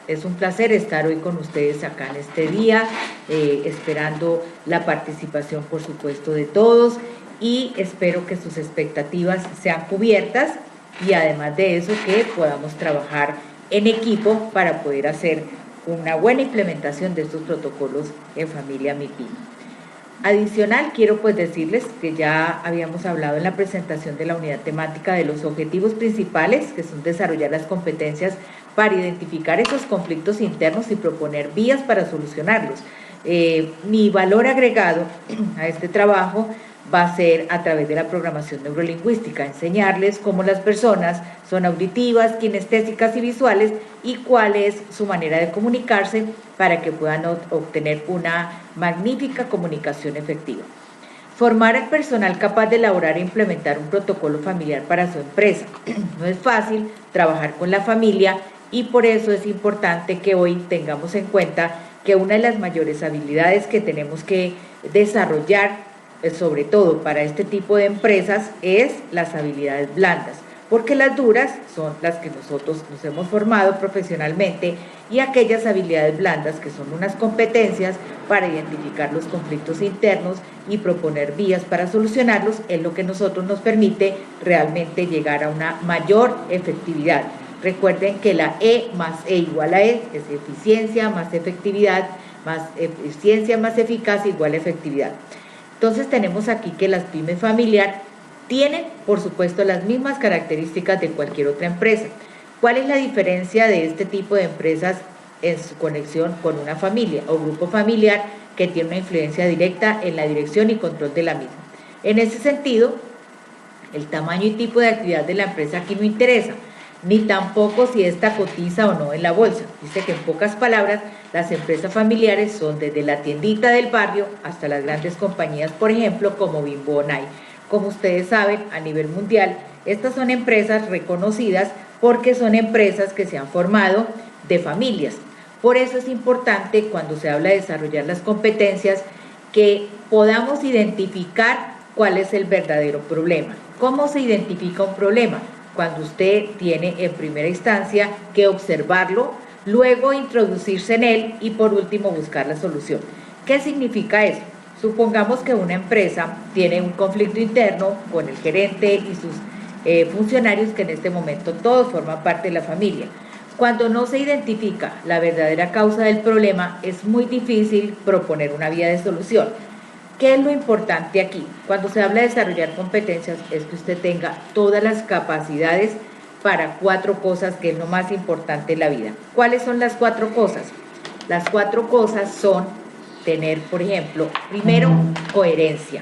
Es un placer estar hoy con ustedes acá en este día, esperando la participación, por supuesto, de todos, y espero que sus expectativas sean cubiertas y además de eso que podamos trabajar en equipo para poder hacer una buena implementación de estos protocolos en familia MIPYME. Adicional, quiero pues decirles que ya habíamos hablado en la presentación de la unidad temática de los objetivos principales, que son desarrollar las competencias para identificar esos conflictos internos y proponer vías para solucionarlos. Mi valor agregado a este trabajo va a ser a través de la programación neurolingüística, enseñarles cómo las personas son auditivas, kinestésicas y visuales y cuál es su manera de comunicarse para que puedan obtener una magnífica comunicación efectiva. Formar al personal capaz de elaborar e implementar un protocolo familiar para su empresa. No es fácil trabajar con la familia y por eso es importante que hoy tengamos en cuenta que una de las mayores habilidades que tenemos que desarrollar, sobre todo para este tipo de empresas, es las habilidades blandas, porque las duras son las que nosotros nos hemos formado profesionalmente y aquellas habilidades blandas que son unas competencias para identificar los conflictos internos y proponer vías para solucionarlos es lo que nosotros nos permite realmente llegar a una mayor efectividad. Recuerden que la E más E igual a E es eficiencia más efectividad, más eficiencia más eficacia igual a efectividad. Entonces tenemos aquí que las pymes familiar tienen, por supuesto, las mismas características de cualquier otra empresa. ¿Cuál es la diferencia de este tipo de empresas en su conexión con una familia o grupo familiar que tiene una influencia directa en la dirección y control de la misma? En ese sentido, el tamaño y tipo de actividad de la empresa aquí no interesa, ni tampoco si ésta cotiza o no en la bolsa. Dice que en pocas palabras, las empresas familiares son desde la tiendita del barrio hasta las grandes compañías, por ejemplo, como Bimbo o Nike. Como ustedes saben, a nivel mundial, estas son empresas reconocidas porque son empresas que se han formado de familias. Por eso es importante, cuando se habla de desarrollar las competencias, que podamos identificar cuál es el verdadero problema. ¿Cómo se identifica un problema? Cuando usted tiene en primera instancia que observarlo, luego introducirse en él y por último buscar la solución. ¿Qué significa eso? Supongamos que una empresa tiene un conflicto interno con el gerente y sus funcionarios, que en este momento todos forman parte de la familia. Cuando no se identifica la verdadera causa del problema, es muy difícil proponer una vía de solución. ¿Qué es lo importante aquí? Cuando se habla de desarrollar competencias, es que usted tenga todas las capacidades para 4 cosas, que es lo más importante en la vida. ¿Cuáles son las 4 cosas? Las 4 cosas son tener, por ejemplo, primero, coherencia.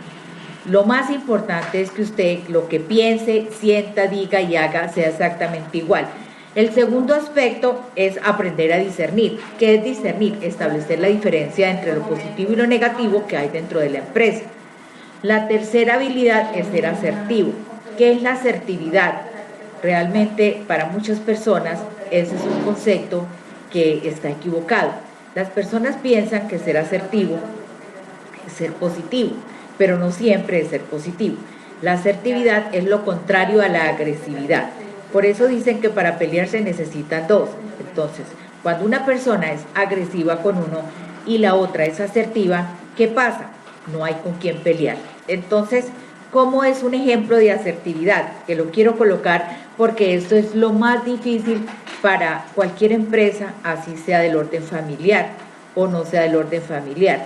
Lo más importante es que usted lo que piense, sienta, diga y haga sea exactamente igual. El segundo aspecto es aprender a discernir. ¿Qué es discernir? Establecer la diferencia entre lo positivo y lo negativo que hay dentro de la empresa. La tercera habilidad es ser asertivo. ¿Qué es la asertividad? Realmente para muchas personas ese es un concepto que está equivocado. Las personas piensan que ser asertivo es ser positivo, pero no siempre es ser positivo. La asertividad es lo contrario a la agresividad. Por eso dicen que para pelear se necesitan 2. Entonces, cuando una persona es agresiva con uno y la otra es asertiva, ¿qué pasa? No hay con quién pelear. Entonces, ¿cómo es un ejemplo de asertividad? Que lo quiero colocar porque esto es lo más difícil para cualquier empresa, así sea del orden familiar o no sea del orden familiar.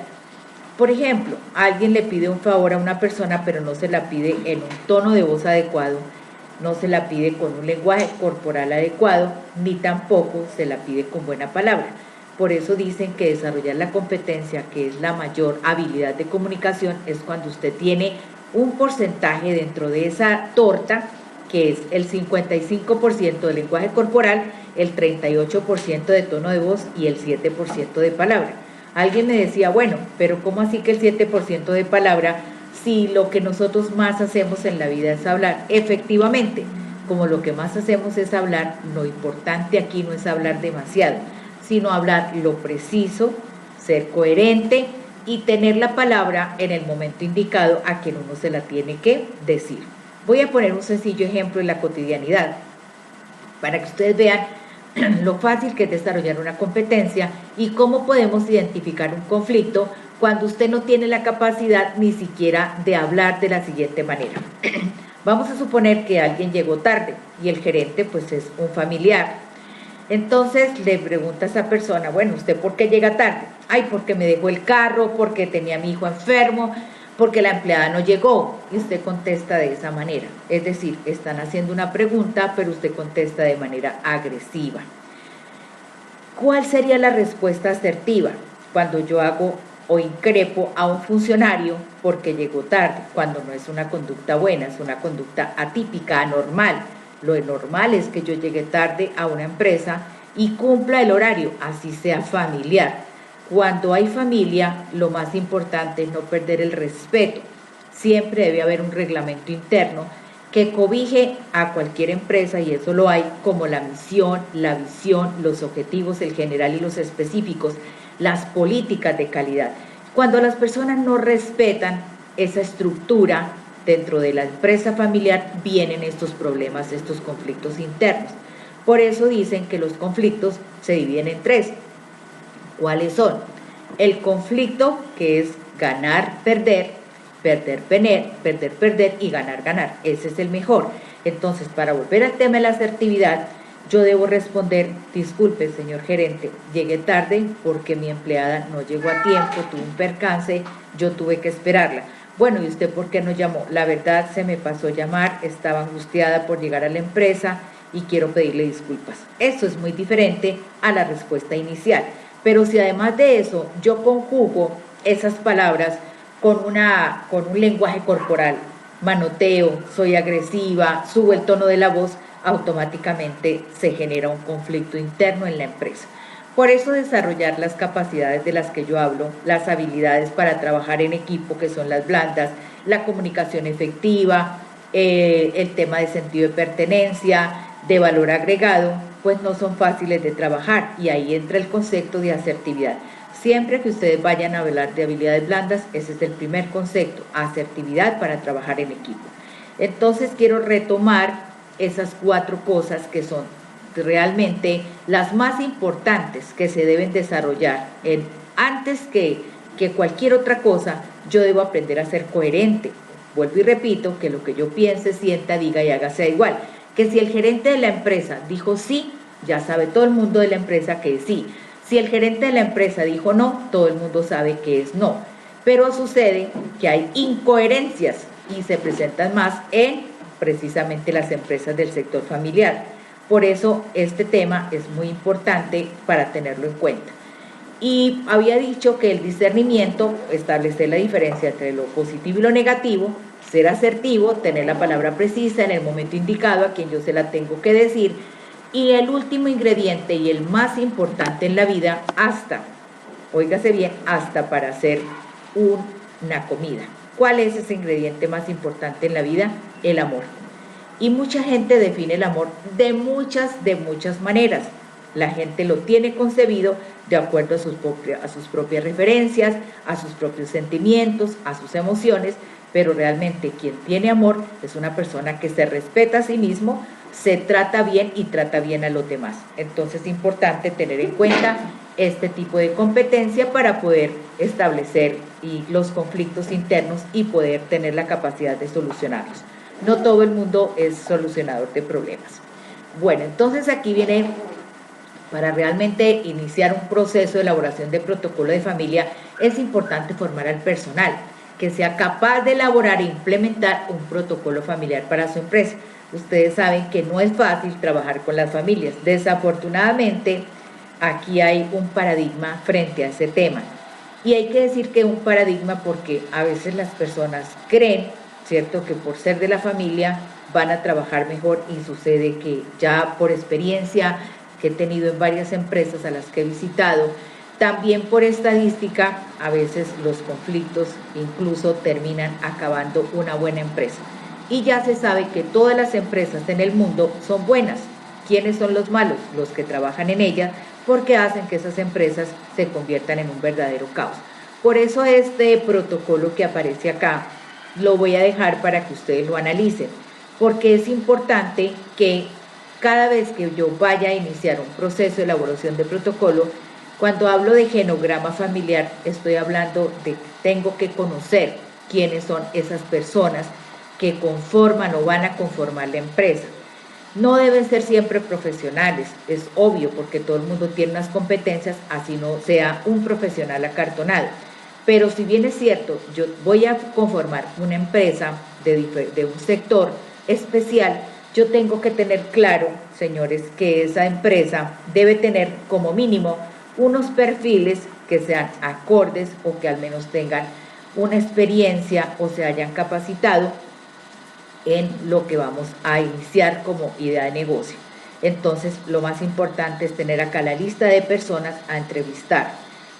Por ejemplo, alguien le pide un favor a una persona, pero no se la pide en un tono de voz adecuado, no se la pide con un lenguaje corporal adecuado, ni tampoco se la pide con buena palabra. Por eso dicen que desarrollar la competencia, que es la mayor habilidad de comunicación, es cuando usted tiene un porcentaje dentro de esa torta, que es el 55% de lenguaje corporal, el 38% de tono de voz y el 7% de palabra. Alguien me decía, bueno, pero ¿cómo así que el 7% de palabra si lo que nosotros más hacemos en la vida es hablar? Efectivamente, como lo que más hacemos es hablar, lo importante aquí no es hablar demasiado, sino hablar lo preciso, ser coherente y tener la palabra en el momento indicado a quien uno se la tiene que decir. Voy a poner un sencillo ejemplo en la cotidianidad para que ustedes vean lo fácil que es desarrollar una competencia y cómo podemos identificar un conflicto cuando usted no tiene la capacidad ni siquiera de hablar de la siguiente manera. Vamos a suponer que alguien llegó tarde y el gerente pues es un familiar. Entonces le pregunta a esa persona, bueno, ¿usted por qué llega tarde? Ay, porque me dejó el carro, porque tenía a mi hijo enfermo, porque la empleada no llegó. Y usted contesta de esa manera. Es decir, están haciendo una pregunta, pero usted contesta de manera agresiva. ¿Cuál sería la respuesta asertiva cuando yo hago o increpo a un funcionario porque llegó tarde? Cuando no es una conducta buena, es una conducta atípica, anormal. Lo normal es que yo llegue tarde a una empresa y cumpla el horario, así sea familiar. Cuando hay familia, lo más importante es no perder el respeto. Siempre debe haber un reglamento interno que cobije a cualquier empresa, y eso lo hay, como la misión, la visión, los objetivos, el general y los específicos, las políticas de calidad. Cuando las personas no respetan esa estructura dentro de la empresa familiar, vienen estos problemas, estos conflictos internos. Por eso dicen que los conflictos se dividen en tres. ¿Cuáles son? El conflicto, que es ganar, perder, perder, perder y ganar, ganar. Ese es el mejor. Entonces, para volver al tema de la asertividad, yo debo responder, disculpe, señor gerente, llegué tarde porque mi empleada no llegó a tiempo, tuvo un percance, yo tuve que esperarla. Bueno, ¿y usted por qué no llamó? La verdad, se me pasó llamar, estaba angustiada por llegar a la empresa y quiero pedirle disculpas. Eso es muy diferente a la respuesta inicial. Pero si además de eso yo conjugo esas palabras con un lenguaje corporal, manoteo, soy agresiva, subo el tono de la voz, automáticamente se genera un conflicto interno en la empresa. Por eso desarrollar las capacidades de las que yo hablo, las habilidades para trabajar en equipo, que son las blandas, la comunicación efectiva, el tema de sentido de pertenencia, de valor agregado, pues no son fáciles de trabajar, y ahí entra el concepto de asertividad. Siempre que ustedes vayan a hablar de habilidades blandas, ese es el primer concepto, asertividad para trabajar en equipo. Entonces quiero retomar esas 4 cosas que son realmente las más importantes que se deben desarrollar. Antes que cualquier otra cosa, yo debo aprender a ser coherente. Vuelvo y repito, que lo que yo piense, sienta, diga y haga sea igual. Que si el gerente de la empresa dijo sí, ya sabe todo el mundo de la empresa que es sí. Si el gerente de la empresa dijo no, todo el mundo sabe que es no. Pero sucede que hay incoherencias y se presentan más en precisamente las empresas del sector familiar. Por eso este tema es muy importante para tenerlo en cuenta. Y había dicho que el discernimiento, establecer la diferencia entre lo positivo y lo negativo, ser asertivo, tener la palabra precisa en el momento indicado a quien yo se la tengo que decir. Y el último ingrediente y el más importante en la vida, hasta, óigase bien, hasta para hacer una comida. ¿Cuál es ese ingrediente más importante en la vida? El amor. Y mucha gente define el amor de muchas maneras. La gente lo tiene concebido de acuerdo a sus propias referencias, a sus propios sentimientos, a sus emociones, pero realmente quien tiene amor es una persona que se respeta a sí mismo, se trata bien y trata bien a los demás. Entonces es importante tener en cuenta este tipo de competencia para poder establecer los conflictos internos y poder tener la capacidad de solucionarlos. No todo el mundo es solucionador de problemas. Bueno, entonces aquí viene, para realmente iniciar un proceso de elaboración de protocolo de familia, es importante formar al personal que sea capaz de elaborar e implementar un protocolo familiar para su empresa. Ustedes saben que no es fácil trabajar con las familias. Desafortunadamente, aquí hay un paradigma frente a ese tema. Y hay que decir que un paradigma porque a veces las personas creen, ¿cierto?, que por ser de la familia van a trabajar mejor, y sucede que ya por experiencia que he tenido en varias empresas a las que he visitado, también por estadística, a veces los conflictos incluso terminan acabando una buena empresa. Y ya se sabe que todas las empresas en el mundo son buenas. ¿Quiénes son los malos? Los que trabajan en ellas, porque hacen que esas empresas se conviertan en un verdadero caos. Por eso este protocolo que aparece acá lo voy a dejar para que ustedes lo analicen, porque es importante que cada vez que yo vaya a iniciar un proceso de elaboración de protocolo, cuando hablo de genograma familiar, estoy hablando de que tengo que conocer quiénes son esas personas que conforman o van a conformar la empresa. No deben ser siempre profesionales, es obvio, porque todo el mundo tiene unas competencias, así no sea un profesional acartonado. Pero si bien es cierto, yo voy a conformar una empresa de un sector especial, yo tengo que tener claro, señores, que esa empresa debe tener como mínimo unos perfiles que sean acordes o que al menos tengan una experiencia o se hayan capacitado en lo que vamos a iniciar como idea de negocio. Entonces, lo más importante es tener acá la lista de personas a entrevistar.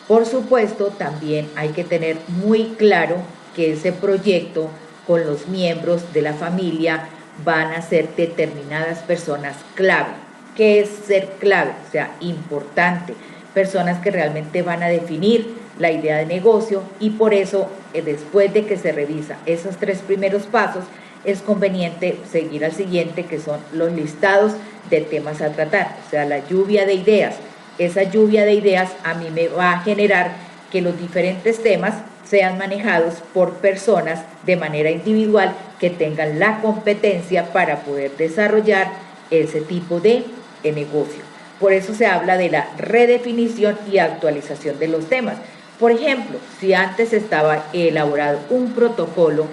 Por supuesto, también hay que tener muy claro que ese proyecto con los miembros de la familia van a ser determinadas personas clave. ¿Qué es ser clave? O sea, importante. Personas que realmente van a definir la idea de negocio y por eso, después de que se revisa esos 3 primeros pasos, es conveniente seguir al siguiente, que son los listados de temas a tratar, o sea, la lluvia de ideas. Esa lluvia de ideas a mí me va a generar que los diferentes temas sean manejados por personas de manera individual que tengan la competencia para poder desarrollar ese tipo de negocio. Por eso se habla de la redefinición y actualización de los temas. Por ejemplo, si antes estaba elaborado un protocolo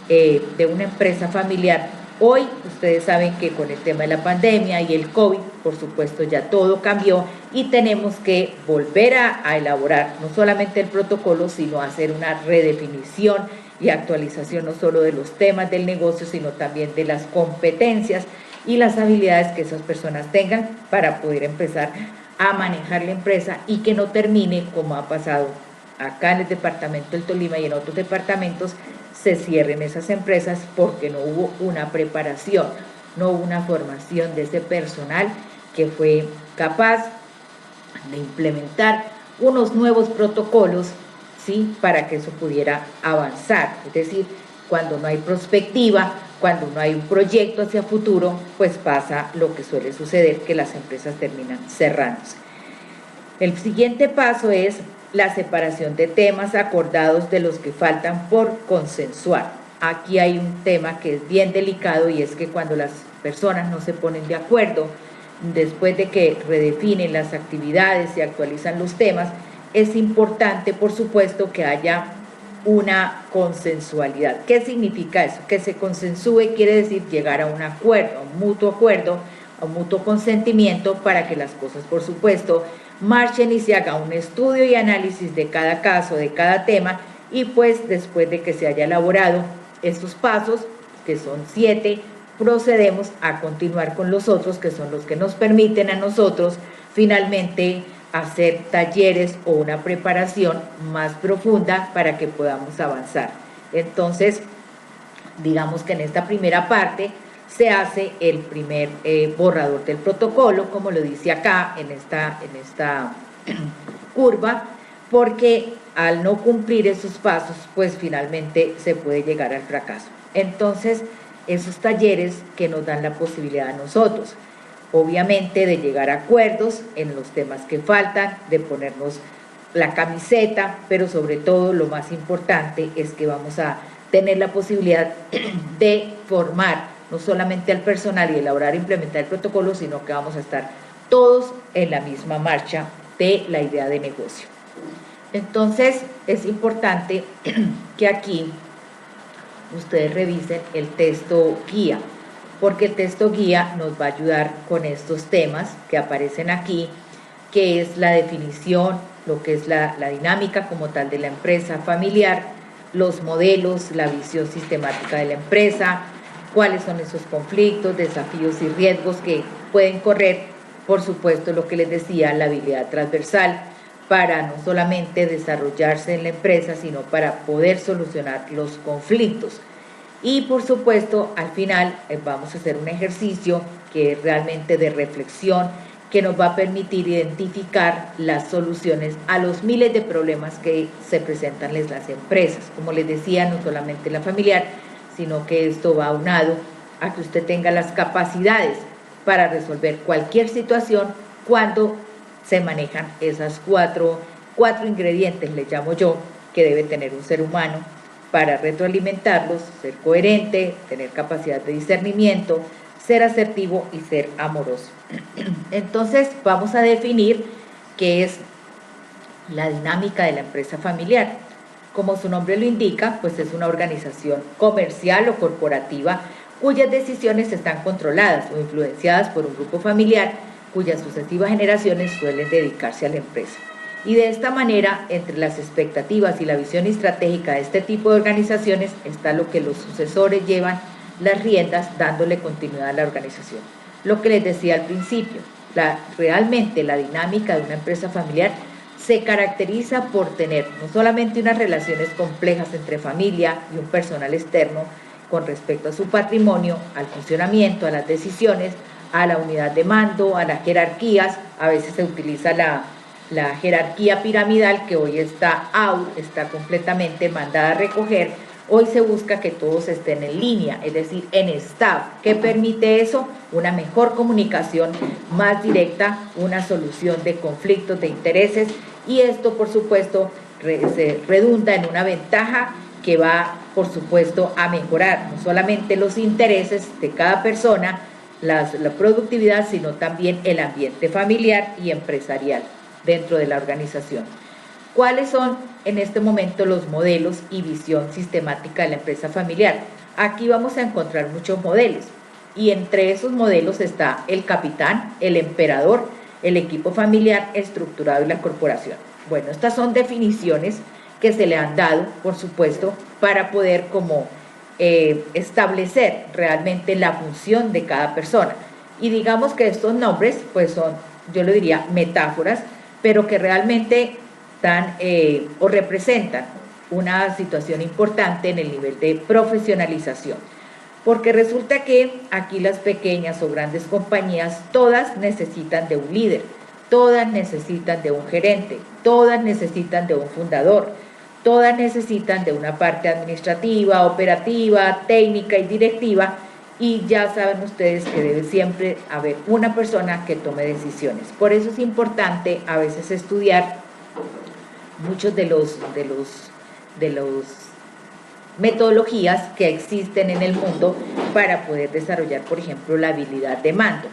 de una empresa familiar, hoy ustedes saben que con el tema de la pandemia y el COVID, por supuesto, ya todo cambió y tenemos que volver a elaborar no solamente el protocolo, sino hacer una redefinición y actualización no solo de los temas del negocio, sino también de las competencias y las habilidades que esas personas tengan para poder empezar a manejar la empresa y que no termine como ha pasado acá en el departamento del Tolima y en otros departamentos, se cierren esas empresas porque no hubo una preparación, no hubo una formación de ese personal que fue capaz de implementar unos nuevos protocolos, ¿sí?, para que eso pudiera avanzar. Es decir, cuando no hay prospectiva, cuando no hay un proyecto hacia futuro, pues pasa lo que suele suceder, que las empresas terminan cerrándose. El siguiente paso es la separación de temas acordados de los que faltan por consensuar. Aquí hay un tema que es bien delicado y es que cuando las personas no se ponen de acuerdo, después de que redefinen las actividades y actualizan los temas, es importante, por supuesto, que haya una consensualidad. ¿Qué significa eso? Que se consensúe quiere decir llegar a un acuerdo, a un mutuo consentimiento para que las cosas, por supuesto, marchen y se haga un estudio y análisis de cada caso, de cada tema, y pues después de que se haya elaborado estos pasos, que son 7, procedemos a continuar con los otros, que son los que nos permiten a nosotros finalmente hacer talleres o una preparación más profunda para que podamos avanzar. Entonces, digamos que en esta primera parte se hace el primer borrador del protocolo, como lo dice acá en esta curva, porque al no cumplir esos pasos, pues finalmente se puede llegar al fracaso. Entonces, esos talleres que nos dan la posibilidad a nosotros, obviamente, de llegar a acuerdos en los temas que faltan, de ponernos la camiseta, pero sobre todo lo más importante es que vamos a tener la posibilidad de formar no solamente al personal y elaborar e implementar el protocolo, sino que vamos a estar todos en la misma marcha de la idea de negocio. Entonces, es importante que aquí ustedes revisen el texto guía, porque el texto guía nos va a ayudar con estos temas que aparecen aquí, que es la definición, lo que es la dinámica como tal de la empresa familiar, los modelos, la visión sistemática de la empresa, cuáles son esos conflictos, desafíos y riesgos que pueden correr, por supuesto, lo que les decía, la habilidad transversal, para no solamente desarrollarse en la empresa, sino para poder solucionar los conflictos. Y por supuesto, al final vamos a hacer un ejercicio que es realmente de reflexión, que nos va a permitir identificar las soluciones a los miles de problemas que se presentan en las empresas. Como les decía, no solamente la familiar, sino que esto va aunado a que usted tenga las capacidades para resolver cualquier situación cuando se manejan esas cuatro ingredientes, les llamo yo, que debe tener un ser humano para retroalimentarlos: ser coherente, tener capacidad de discernimiento, ser asertivo y ser amoroso. Entonces vamos a definir qué es la dinámica de la empresa familiar. Como su nombre lo indica, pues es una organización comercial o corporativa cuyas decisiones están controladas o influenciadas por un grupo familiar cuyas sucesivas generaciones suelen dedicarse a la empresa. Y de esta manera, entre las expectativas y la visión estratégica de este tipo de organizaciones está lo que los sucesores llevan las riendas, dándole continuidad a la organización. Lo que les decía al principio, realmente la dinámica de una empresa familiar se caracteriza por tener no solamente unas relaciones complejas entre familia y un personal externo con respecto a su patrimonio, al funcionamiento, a las decisiones, a la unidad de mando, a las jerarquías. A veces se utiliza la jerarquía piramidal, que hoy está completamente mandada a recoger. Hoy se busca que todos estén en línea, es decir, en staff. ¿Qué permite eso? Una mejor comunicación más directa, una solución de conflictos de intereses, y esto, por supuesto, se redunda en una ventaja que va, por supuesto, a mejorar no solamente los intereses de cada persona, la productividad, sino también el ambiente familiar y empresarial dentro de la organización. ¿Cuáles son en este momento los modelos y visión sistemática de la empresa familiar? Aquí vamos a encontrar muchos modelos, y entre esos modelos está el capitán, el emperador, el equipo familiar estructurado y la corporación. Bueno, estas son definiciones que se le han dado, por supuesto, para poder establecer realmente la función de cada persona. Y digamos que estos nombres pues son, yo lo diría, metáforas, pero que realmente dan o representan una situación importante en el nivel de profesionalización, porque resulta que aquí las pequeñas o grandes compañías todas necesitan de un líder, todas necesitan de un gerente, todas necesitan de un fundador, todas necesitan de una parte administrativa, operativa, técnica y directiva, y ya saben ustedes que debe siempre haber una persona que tome decisiones. Por eso es importante a veces estudiar muchos de los metodologías que existen en el mundo para poder desarrollar, por ejemplo, la habilidad de mando.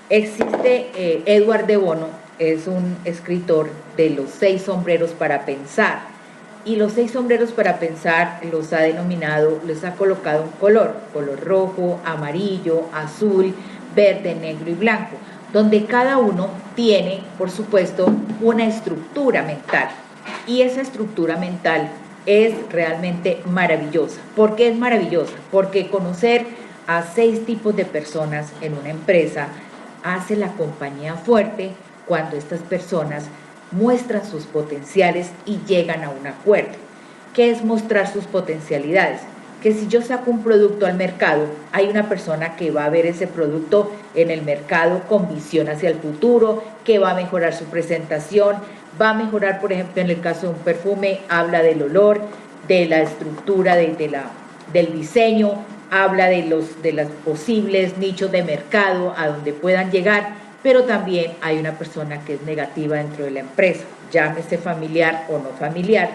Existe Edward de Bono, es un escritor de los 6 sombreros para pensar, y los 6 sombreros para pensar los ha denominado, les ha colocado un color rojo, amarillo, azul, verde, negro y blanco, donde cada uno tiene, por supuesto, una estructura mental, y esa estructura mental es realmente maravillosa. ¿Por qué es maravillosa? Porque conocer a 6 tipos de personas en una empresa hace la compañía fuerte cuando estas personas muestran sus potenciales y llegan a un acuerdo. ¿Qué es mostrar sus potencialidades? Que si yo saco un producto al mercado, hay una persona que va a ver ese producto en el mercado con visión hacia el futuro, que va a mejorar su presentación, va a mejorar, por ejemplo, en el caso de un perfume, habla del olor, de la estructura del diseño, habla de los posibles nichos de mercado a donde puedan llegar, pero también hay una persona que es negativa dentro de la empresa, llámese familiar o no familiar,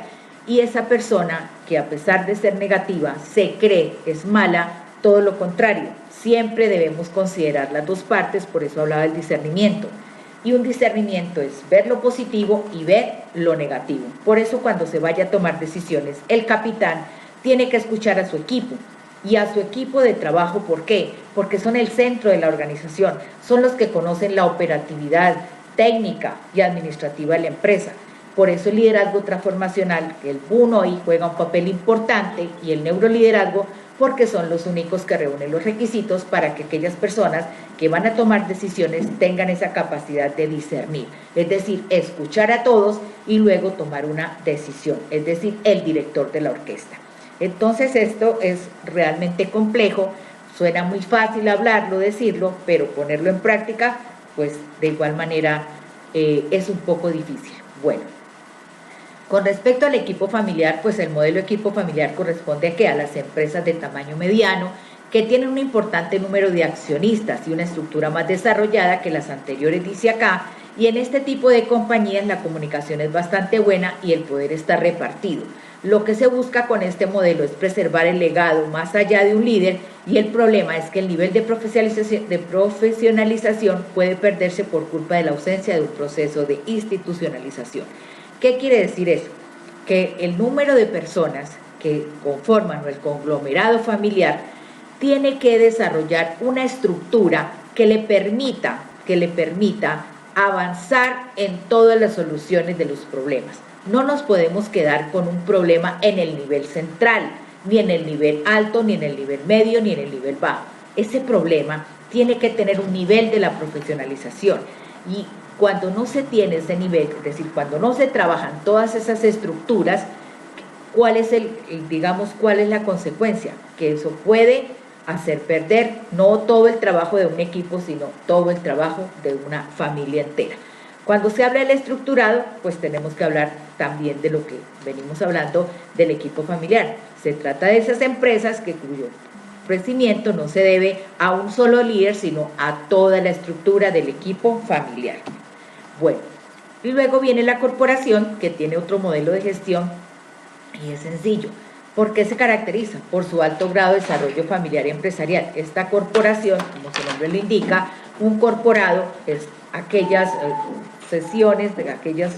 y esa persona que a pesar de ser negativa se cree es mala, todo lo contrario. Siempre debemos considerar las dos partes, por eso hablaba del discernimiento. Y un discernimiento es ver lo positivo y ver lo negativo. Por eso cuando se vaya a tomar decisiones, el capitán tiene que escuchar a su equipo y a su equipo de trabajo. ¿Por qué? Porque son el centro de la organización, son los que conocen la operatividad técnica y administrativa de la empresa. Por eso el liderazgo transformacional, el BUN hoy juega un papel importante, y el neuroliderazgo, porque son los únicos que reúnen los requisitos para que aquellas personas que van a tomar decisiones tengan esa capacidad de discernir, es decir, escuchar a todos y luego tomar una decisión, es decir, el director de la orquesta. Entonces esto es realmente complejo, suena muy fácil hablarlo, decirlo, pero ponerlo en práctica, pues de igual manera es un poco difícil. Bueno, con respecto al equipo familiar, pues el modelo equipo familiar corresponde a las empresas de tamaño mediano que tienen un importante número de accionistas y una estructura más desarrollada que las anteriores, dice acá, y en este tipo de compañías la comunicación es bastante buena y el poder está repartido. Lo que se busca con este modelo es preservar el legado más allá de un líder, y el problema es que el nivel de profesionalización puede perderse por culpa de la ausencia de un proceso de institucionalización. ¿Qué quiere decir eso? Que el número de personas que conforman el conglomerado familiar tiene que desarrollar una estructura que le permita avanzar en todas las soluciones de los problemas. No nos podemos quedar con un problema en el nivel central, ni en el nivel alto, ni en el nivel medio, ni en el nivel bajo. Ese problema tiene que tener un nivel de la profesionalización, y cuando no se tiene ese nivel, es decir, cuando no se trabajan todas esas estructuras, ¿cuál es cuál es la consecuencia? Que eso puede hacer perder no todo el trabajo de un equipo, sino todo el trabajo de una familia entera. Cuando se habla del estructurado, pues tenemos que hablar también de lo que venimos hablando del equipo familiar. Se trata de esas empresas cuyo crecimiento no se debe a un solo líder, sino a toda la estructura del equipo familiar. Bueno, y luego viene la corporación, que tiene otro modelo de gestión, y es sencillo. ¿Por qué se caracteriza? Por su alto grado de desarrollo familiar y empresarial. Esta corporación, como su nombre lo indica, un corporado es aquellas sesiones, de aquellos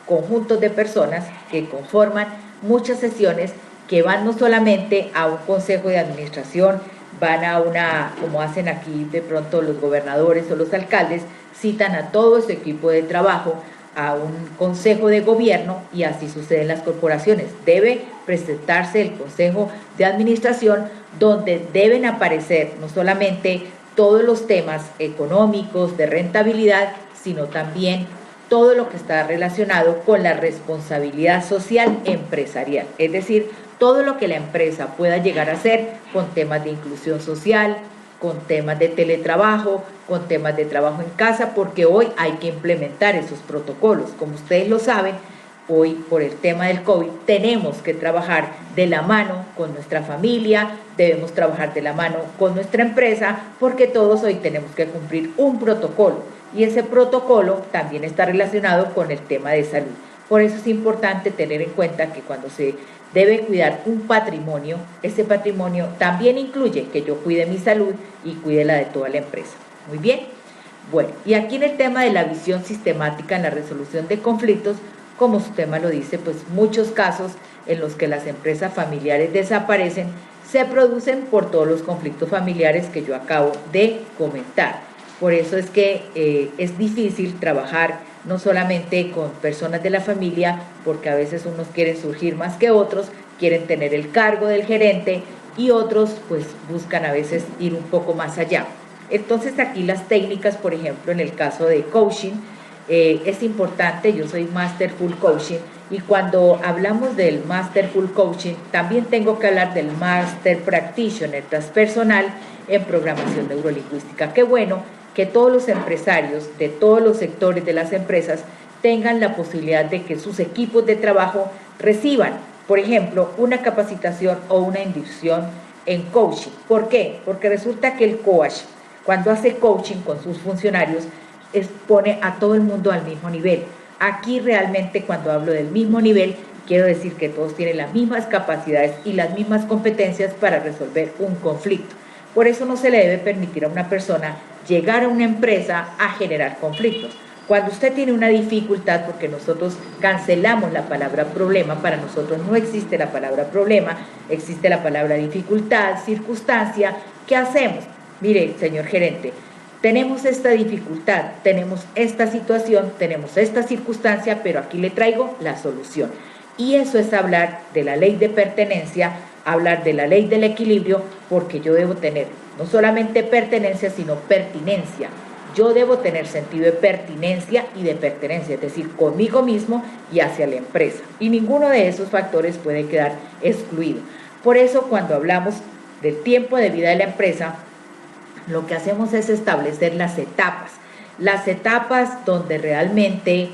conjuntos de personas que conforman muchas sesiones que van no solamente a un consejo de administración, van a como hacen aquí de pronto los gobernadores o los alcaldes, citan a todo su equipo de trabajo a un consejo de gobierno, y así sucede en las corporaciones. Debe presentarse el consejo de administración, donde deben aparecer no solamente todos los temas económicos de rentabilidad, sino también todo lo que está relacionado con la responsabilidad social empresarial, es decir, todo lo que la empresa pueda llegar a hacer con temas de inclusión social, con temas de teletrabajo, con temas de trabajo en casa, porque hoy hay que implementar esos protocolos. Como ustedes lo saben, hoy por el tema del COVID tenemos que trabajar de la mano con nuestra familia, debemos trabajar de la mano con nuestra empresa, porque todos hoy tenemos que cumplir un protocolo, y ese protocolo también está relacionado con el tema de salud. Por eso es importante tener en cuenta que cuando se debe cuidar un patrimonio, ese patrimonio también incluye que yo cuide mi salud y cuide la de toda la empresa. Muy bien. Bueno, y aquí en el tema de la visión sistemática en la resolución de conflictos, como su tema lo dice, pues muchos casos en los que las empresas familiares desaparecen se producen por todos los conflictos familiares que yo acabo de comentar. Por eso es que es difícil trabajar no solamente con personas de la familia, porque a veces unos quieren surgir más que otros, quieren tener el cargo del gerente, y otros pues buscan a veces ir un poco más allá. Entonces aquí las técnicas, por ejemplo, en el caso de coaching, es importante. Yo soy Masterful Coaching, y cuando hablamos del Masterful Coaching, también tengo que hablar del Master Practitioner transpersonal en programación neurolingüística. Qué bueno que todos los empresarios de todos los sectores de las empresas tengan la posibilidad de que sus equipos de trabajo reciban, por ejemplo, una capacitación o una inducción en coaching. ¿Por qué? Porque resulta que el coach, cuando hace coaching con sus funcionarios, pone a todo el mundo al mismo nivel. Aquí realmente, cuando hablo del mismo nivel, quiero decir que todos tienen las mismas capacidades y las mismas competencias para resolver un conflicto. Por eso no se le debe permitir a una persona llegar a una empresa a generar conflictos. Cuando usted tiene una dificultad, porque nosotros cancelamos la palabra problema, para nosotros no existe la palabra problema, existe la palabra dificultad, circunstancia. ¿Qué hacemos? Mire, señor gerente, tenemos esta dificultad, tenemos esta situación, tenemos esta circunstancia, pero aquí le traigo la solución. Y eso es hablar de la ley de pertenencia, hablar de la ley del equilibrio, porque yo debo tener no solamente pertenencia, sino pertinencia. Yo debo tener sentido de pertinencia y de pertenencia, es decir, conmigo mismo y hacia la empresa. Y ninguno de esos factores puede quedar excluido. Por eso, cuando hablamos del tiempo de vida de la empresa, lo que hacemos es establecer las etapas donde realmente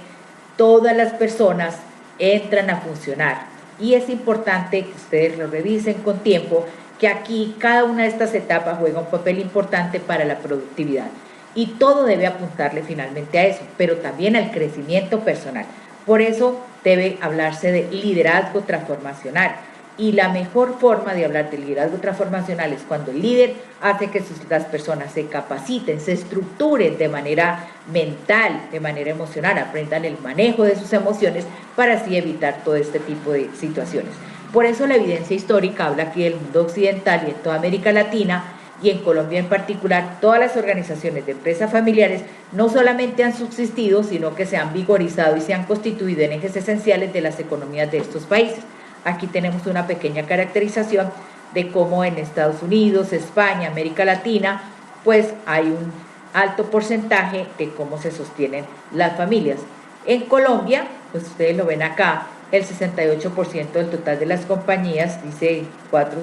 todas las personas entran a funcionar. Y es importante que ustedes lo revisen con tiempo, que aquí cada una de estas etapas juega un papel importante para la productividad. Y todo debe apuntarle finalmente a eso, pero también al crecimiento personal. Por eso debe hablarse de liderazgo transformacional. Y la mejor forma de hablar de liderazgo transformacional es cuando el líder hace que las personas se capaciten, se estructuren de manera mental, de manera emocional, aprendan el manejo de sus emociones para así evitar todo este tipo de situaciones. Por eso la evidencia histórica habla aquí del mundo occidental y en toda América Latina y en Colombia en particular, todas las organizaciones de empresas familiares no solamente han subsistido, sino que se han vigorizado y se han constituido en ejes esenciales de las economías de estos países. Aquí tenemos una pequeña caracterización de cómo en Estados Unidos, España, América Latina, pues hay un alto porcentaje de cómo se sostienen las familias. En Colombia, pues ustedes lo ven acá, el 68% del total de las compañías, dice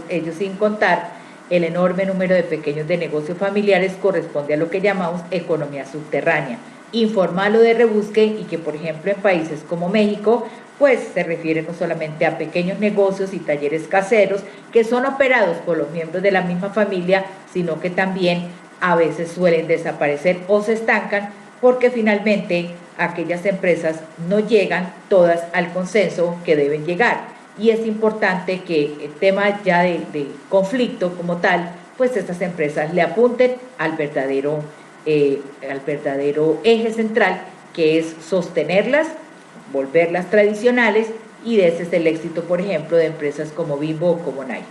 ellos sin contar, el enorme número de pequeños de negocios familiares corresponde a lo que llamamos economía subterránea, informal o de rebusque, y que por ejemplo en países como México pues se refiere no solamente a pequeños negocios y talleres caseros que son operados por los miembros de la misma familia, sino que también a veces suelen desaparecer o se estancan porque finalmente aquellas empresas no llegan todas al consenso que deben llegar. Y es importante que el tema ya de conflicto como tal, pues estas empresas le apunten al verdadero eje central, que es sostenerlas, volverlas tradicionales, y ese es el éxito, por ejemplo, de empresas como Bimbo o como Nike.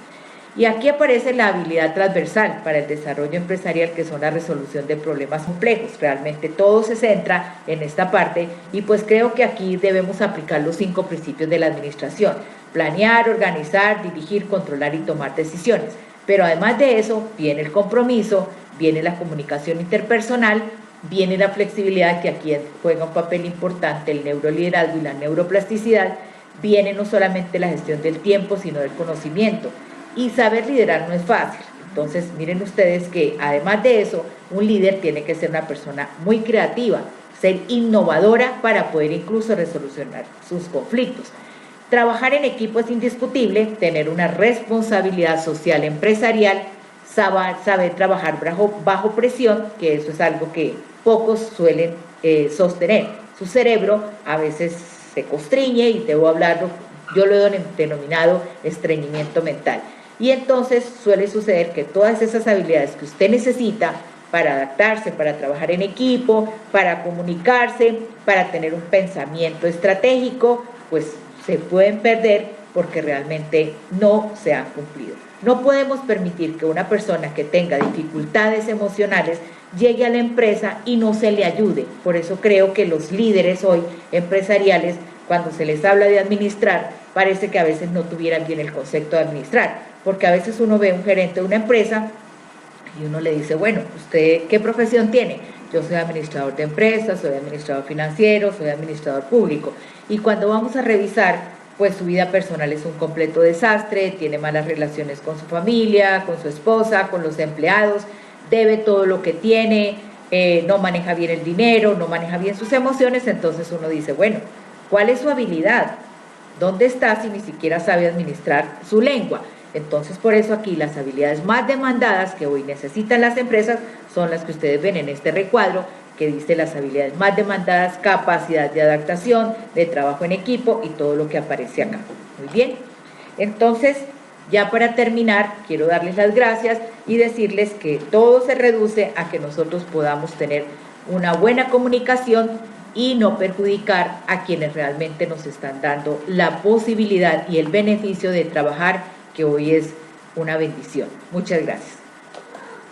Y aquí aparece la habilidad transversal para el desarrollo empresarial, que son la resolución de problemas complejos. Realmente todo se centra en esta parte y pues creo que aquí debemos aplicar los 5 principios de la administración: planear, organizar, dirigir, controlar y tomar decisiones. Pero además de eso viene el compromiso, viene la comunicación interpersonal, viene la flexibilidad, que aquí juega un papel importante el neuroliderazgo y la neuroplasticidad, viene no solamente la gestión del tiempo, sino del conocimiento. Y saber liderar no es fácil. Entonces, miren ustedes que además de eso, un líder tiene que ser una persona muy creativa, ser innovadora para poder incluso resolucionar sus conflictos. Trabajar en equipo es indiscutible, tener una responsabilidad social empresarial, saber trabajar bajo presión, que eso es algo que pocos suelen sostener. Su cerebro a veces se constriñe, y debo hablarlo, yo lo he denominado estreñimiento mental. Y entonces suele suceder que todas esas habilidades que usted necesita para adaptarse, para trabajar en equipo, para comunicarse, para tener un pensamiento estratégico, pues se pueden perder porque realmente no se han cumplido. No podemos permitir que una persona que tenga dificultades emocionales llegue a la empresa y no se le ayude. Por eso creo que los líderes hoy empresariales, cuando se les habla de administrar, parece que a veces no tuvieran bien el concepto de administrar, porque a veces uno ve un gerente de una empresa y uno le dice, bueno, ¿usted qué profesión tiene? Yo soy administrador de empresas, soy administrador financiero, soy administrador público. Y cuando vamos a revisar, pues su vida personal es un completo desastre, tiene malas relaciones con su familia, con su esposa, con los empleados, debe todo lo que tiene, no maneja bien el dinero, no maneja bien sus emociones. Entonces uno dice, bueno, ¿cuál es su habilidad? ¿Dónde está si ni siquiera sabe administrar su lengua? Entonces, por eso aquí las habilidades más demandadas que hoy necesitan las empresas son las que ustedes ven en este recuadro, que dice las habilidades más demandadas: capacidad de adaptación, de trabajo en equipo y todo lo que aparece acá. Muy bien. Entonces, ya para terminar, quiero darles las gracias y decirles que todo se reduce a que nosotros podamos tener una buena comunicación y no perjudicar a quienes realmente nos están dando la posibilidad y el beneficio de trabajar, que hoy es una bendición. Muchas gracias.